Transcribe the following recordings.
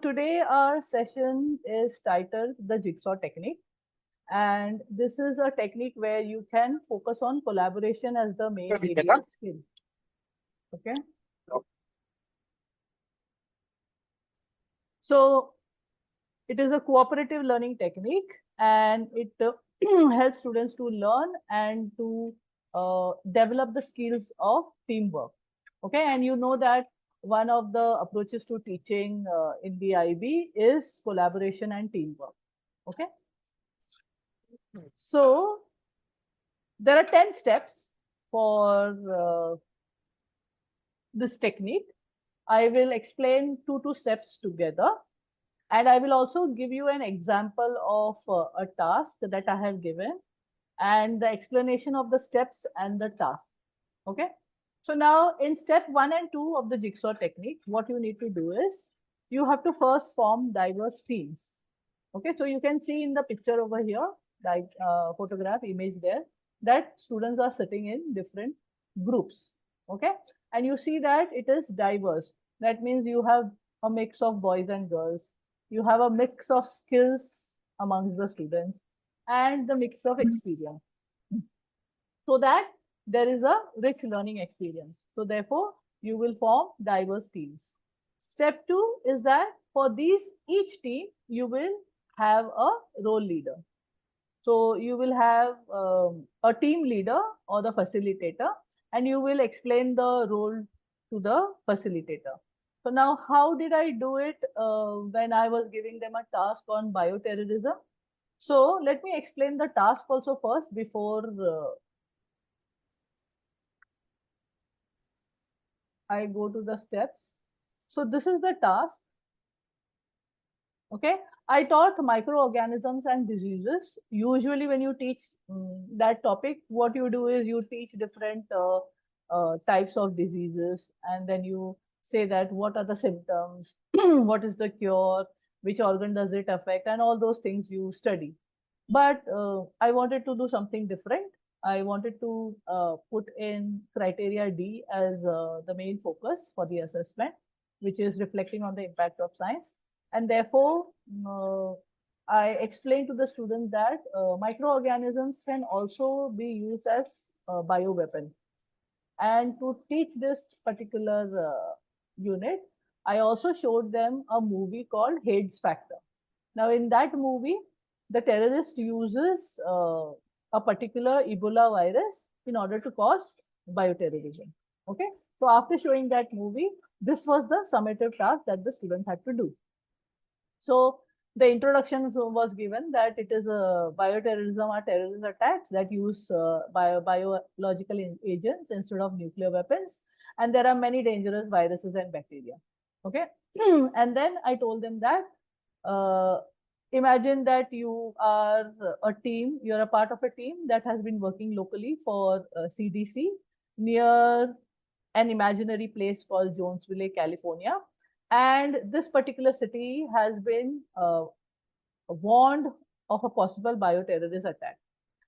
Today our session is titled the Jigsaw Technique, and this is a technique where you can focus on collaboration as the main leadership skill. Okay. So it is a cooperative learning technique, and it helps students to learn and to develop the skills of teamwork. Okay, and you know that one of the approaches to teaching in the IB is collaboration and teamwork. Okay. So there are 10 steps for this technique. I will explain two steps together, and I will also give you an example of a task that I have given and the explanation of the steps and the task. Okay. So now in step 1 and 2 of the jigsaw technique, what you need to do is you have to first form diverse teams. Okay. So you can see in the picture over here, like photograph image there, that students are sitting in different groups. Okay. And you see that it is diverse. That means you have a mix of boys and girls. You have a mix of skills amongst the students and the mix of experience, so that there is a rich learning experience. So therefore, you will form diverse teams. Step 2 is that for each team, you will have a role leader. So you will have a team leader or the facilitator, and you will explain the role to the facilitator. So now, how did I do it when I was giving them a task on bioterrorism? So let me explain the task also first before I go to the steps. So this is the task. Okay. I taught microorganisms and diseases. Usually when you teach that topic, what you do is you teach different types of diseases, and then you say that what are the symptoms, what is the cure, which organ does it affect, and all those things you study. But I wanted to do something different. I wanted to put in criteria D as the main focus for the assessment, which is reflecting on the impact of science. And therefore, I explained to the students that microorganisms can also be used as a bioweapon. And to teach this particular unit, I also showed them a movie called Hades Factor. Now, in that movie, the terrorist uses a particular Ebola virus in order to cause bioterrorism. Okay. So after showing that movie, this was the summative task that the student had to do. So the introduction was given that it is a bioterrorism or terrorist attacks that use biological agents instead of nuclear weapons. And there are many dangerous viruses and bacteria. Okay. And then I told them that imagine that you are a team, you're a part of a team that has been working locally for CDC near an imaginary place called Jonesville, California. And this particular city has been warned of a possible bioterrorist attack.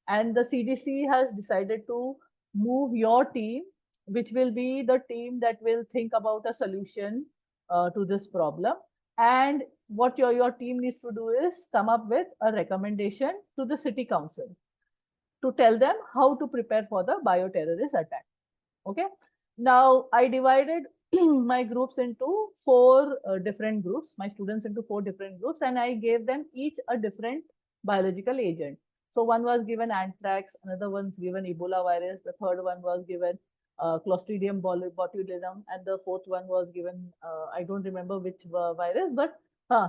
And the CDC has decided to move your team, which will be the team that will think about a solution to this problem. And what your team needs to do is come up with a recommendation to the city council to tell them how to prepare for the bioterrorist attack. Okay. Now I divided my groups into four different groups, my students into four different groups, and I gave them each a different biological agent. So one was given anthrax, another one's given Ebola virus, the third one was given Clostridium botulism, and the fourth one was given, I don't remember which virus, but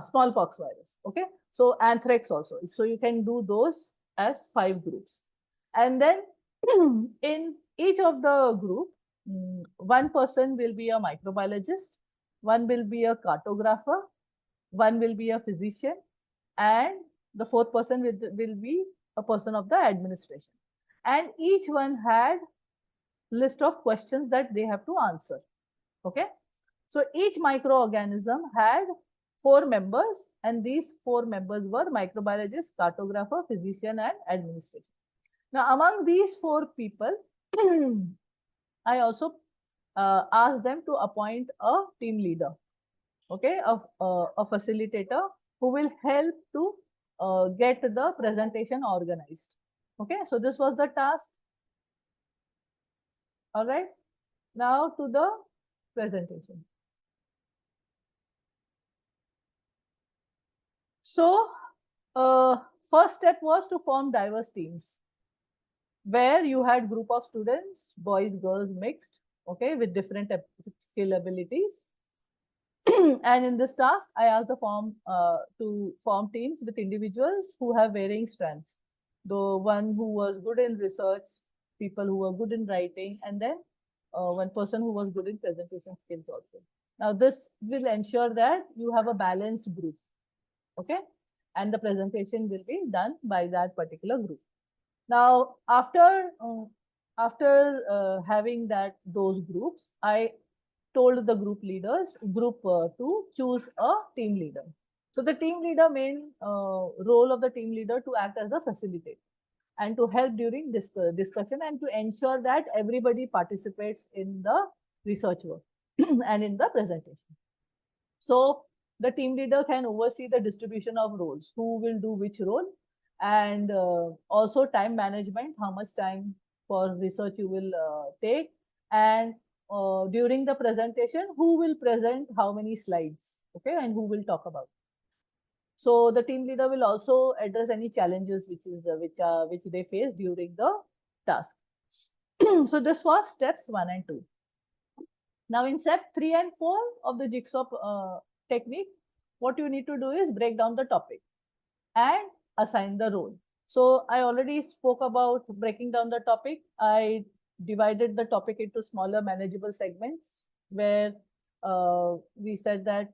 smallpox virus. Okay. So anthrax also. So you can do those as 5 groups. And then in each of the group, one person will be a microbiologist, one will be a cartographer, one will be a physician, and the fourth person will be a person of the administration. And each one had list of questions that they have to answer. Okay. So each microorganism had 4 members, and these 4 members were microbiologist, cartographer, physician, and administration. Now, among these 4 people, I also asked them to appoint a team leader. okay, a facilitator who will help to get the presentation organized. Okay, so this was the task. All right, now to the presentation. So, first step was to form diverse teams where you had group of students, boys, girls mixed, okay, with different skill abilities. And in this task, I asked the form to form teams with individuals who have varying strengths. The one who was good in research, people who were good in writing, and then one person who was good in presentation skills also. Now, this will ensure that you have a balanced group, okay, and the presentation will be done by that particular group. Now, after having those groups, I told the group to choose a team leader. So the team leader main role of the team leader to act as a facilitator and to help during this discussion and to ensure that everybody participates in the research work and in the presentation. So the team leader can oversee the distribution of roles, who will do which role, and also time management, how much time for research you will take, and during the presentation, who will present how many slides, okay, and who will talk about. So the team leader will also address any challenges which they face during the task. So this was steps 1 and 2. Now in step 3 and 4 of the Jigsaw technique, what you need to do is break down the topic and assign the role. So I already spoke about breaking down the topic. I divided the topic into smaller manageable segments where we said that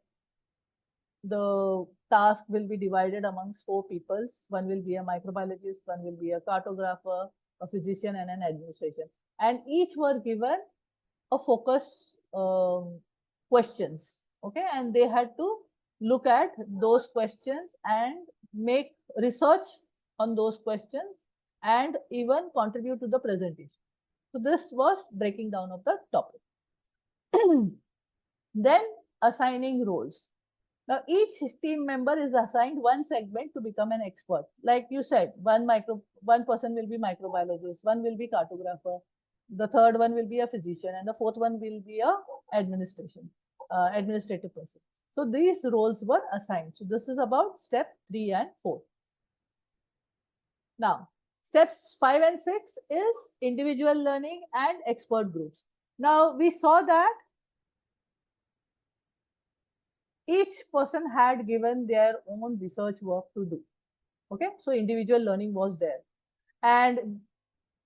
the task will be divided amongst 4 people. One will be a microbiologist, one will be a cartographer, a physician, and an administration. And each were given a focus questions, okay, and they had to look at those questions and make research on those questions and even contribute to the presentation. So this was breaking down of the topic. Then assigning roles. Now each team member is assigned one segment to become an expert. Like you said, one person will be microbiologist, one will be cartographer, the third one will be a physician, and the fourth one will be a administrative person. So these roles were assigned. So this is about step 3 and 4. Now, steps 5 and 6 is individual learning and expert groups. Now we saw that each person had given their own research work to do. Okay, so individual learning was there, and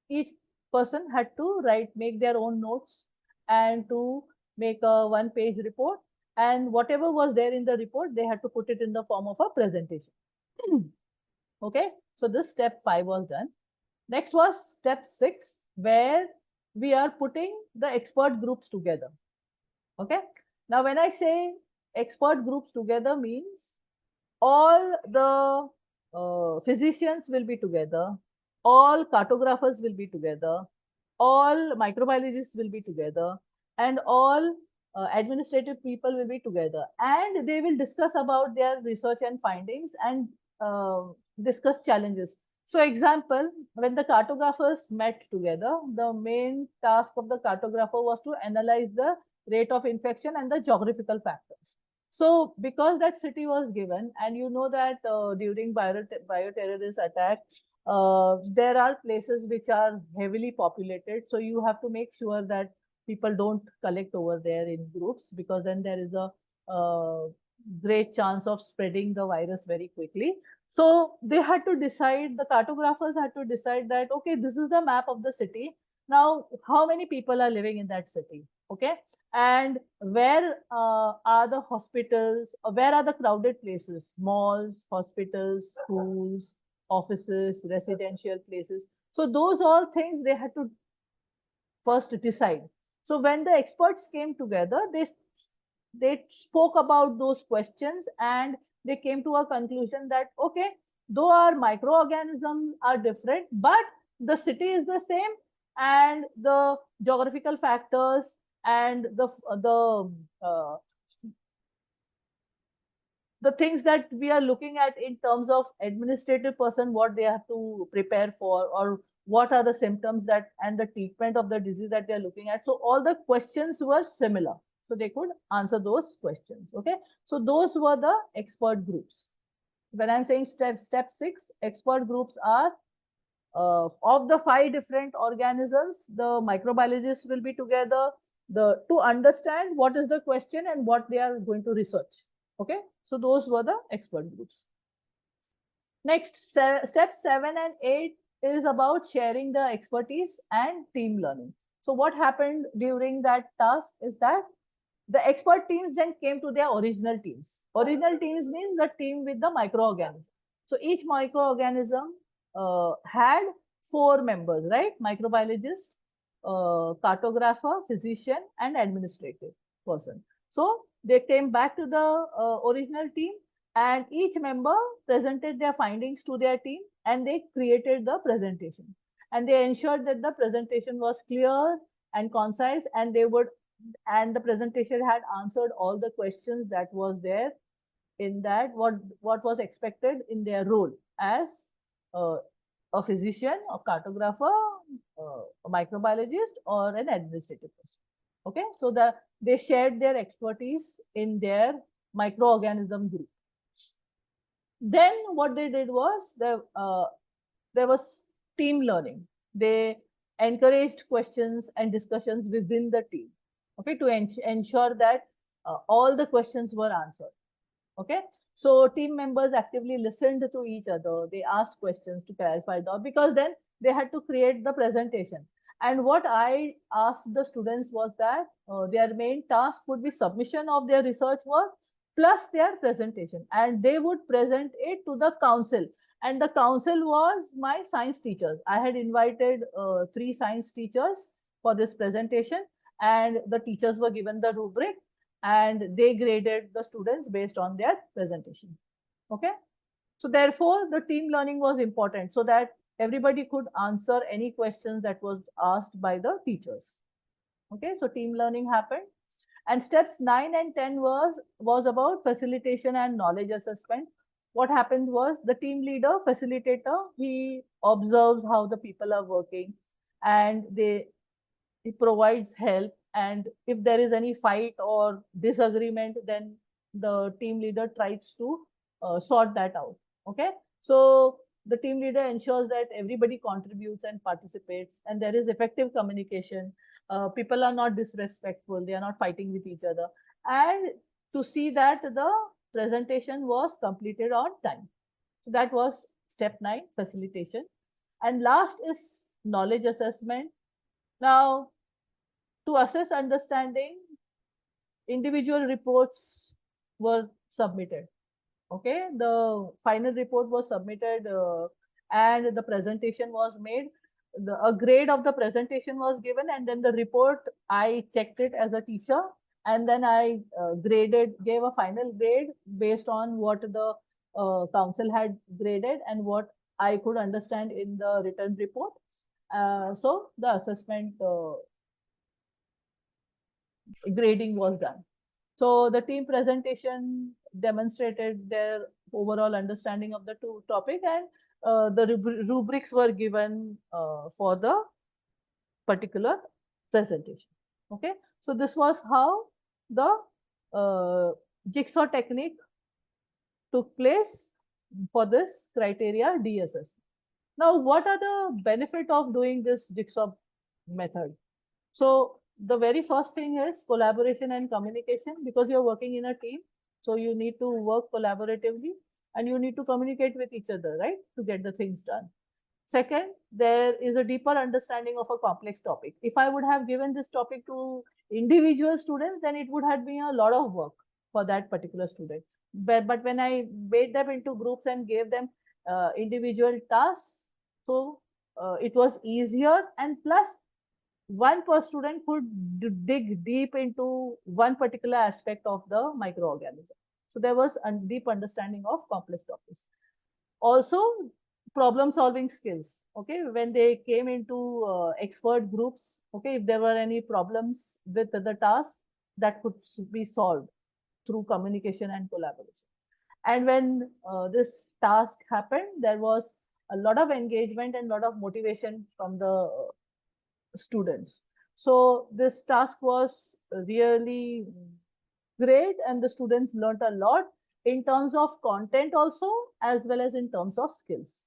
each person had to make their own notes and to make a one-page report, and whatever was there in the report, they had to put it in the form of a presentation. Okay, so this step 5 was done. Next was step 6, where we are putting the expert groups together. Okay, now when I say expert groups together means all the physicians will be together, all cartographers will be together, all microbiologists will be together, and all administrative people will be together, and they will discuss about their research and findings and discuss challenges. So example, when the cartographers met together, the main task of the cartographer was to analyze the rate of infection and the geographical factors. So because that city was given, and you know that during bioterrorist attack, there are places which are heavily populated. So you have to make sure that people don't collect over there in groups, because then there is a great chance of spreading the virus very quickly. So they had to decide, the cartographers had to decide that, okay, this is the map of the city. Now, how many people are living in that city? Okay, and where are the hospitals, where are the crowded places, malls, hospitals, schools, offices, residential places. So those all things they had to first decide. So when the experts came together, they spoke about those questions, and they came to a conclusion that, okay, though our microorganisms are different, but the city is the same, and the geographical factors and the the things that we are looking at in terms of administrative person, what they have to prepare for, or what are the symptoms that and the treatment of the disease that they are looking at. So all the questions were similar. So they could answer those questions. Okay. So those were the expert groups. When I'm saying step 6, expert groups are of the 5 different organisms, the microbiologists will be together to understand what is the question and what they are going to research. Okay, so those were the expert groups. Next, step 7 and 8 is about sharing the expertise and team learning. So what happened during that task is that the expert teams then came to their original teams. Original teams means the team with the microorganism. So each microorganism had 4 members, right? Microbiologist, cartographer, physician, and administrative person. So they came back to the original team, and each member presented their findings to their team, and they created the presentation. And they ensured that the presentation was clear and concise, and the presentation had answered all the questions that was there in that, what was expected in their role as a physician, a cartographer, a microbiologist, or an administrative person. Okay, so they shared their expertise in their microorganism group. Then what they did was there was team learning. They encouraged questions and discussions within the team. Okay, to ensure that all the questions were answered. Okay, so team members actively listened to each other. They asked questions to clarify doubt, because then they had to create the presentation. And what I asked the students was that their main task would be submission of their research work plus their presentation, and they would present it to the council. And the council was my science teachers. I had invited 3 science teachers for this presentation, and the teachers were given the rubric, and they graded the students based on their presentation. Okay, so therefore the team learning was important, so that everybody could answer any questions that was asked by the teachers. Okay, so team learning happened. And steps 9 and 10 was about facilitation and knowledge assessment. What happened was the team leader, facilitator, he observes how the people are working, and he provides help. And if there is any fight or disagreement, then the team leader tries to sort that out. Okay, so the team leader ensures that everybody contributes and participates, and there is effective communication. People are not disrespectful, they are not fighting with each other, and to see that the presentation was completed on time. So that was step 9, facilitation. And last is knowledge assessment. Now, to assess understanding, individual reports were submitted. Okay, the final report was submitted, and the presentation was made. A grade of the presentation was given, and then the report, I checked it as a teacher, and then I gave a final grade based on what the council had graded and what I could understand in the written report. So the assessment grading was done. So the team presentation demonstrated their overall understanding of the topic, and the rubrics were given for the particular presentation. Okay, so this was how the jigsaw technique took place for this criteria D assessment. Now, what are the benefit of doing this jigsaw method? So the very first thing is collaboration and communication, because you're working in a team. So you need to work collaboratively, and you need to communicate with each other, right, to get the things done. Second, there is a deeper understanding of a complex topic. If I would have given this topic to individual students, then it would have been a lot of work for that particular student. But when I made them into groups and gave them individual tasks, so it was easier, and plus one per student could dig deep into one particular aspect of the microorganism. So there was a deep understanding of complex topics. Also, problem solving skills. Okay, when they came into expert groups, okay, if there were any problems with the task, that could be solved through communication and collaboration. And when this task happened, there was a lot of engagement and a lot of motivation from the students. So this task was really great, and the students learned a lot in terms of content also, as well as in terms of skills.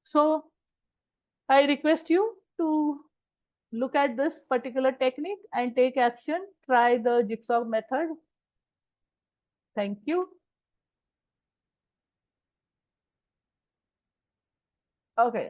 So I request you to look at this particular technique and take action. Try the Jigsaw method. Thank you. Okay,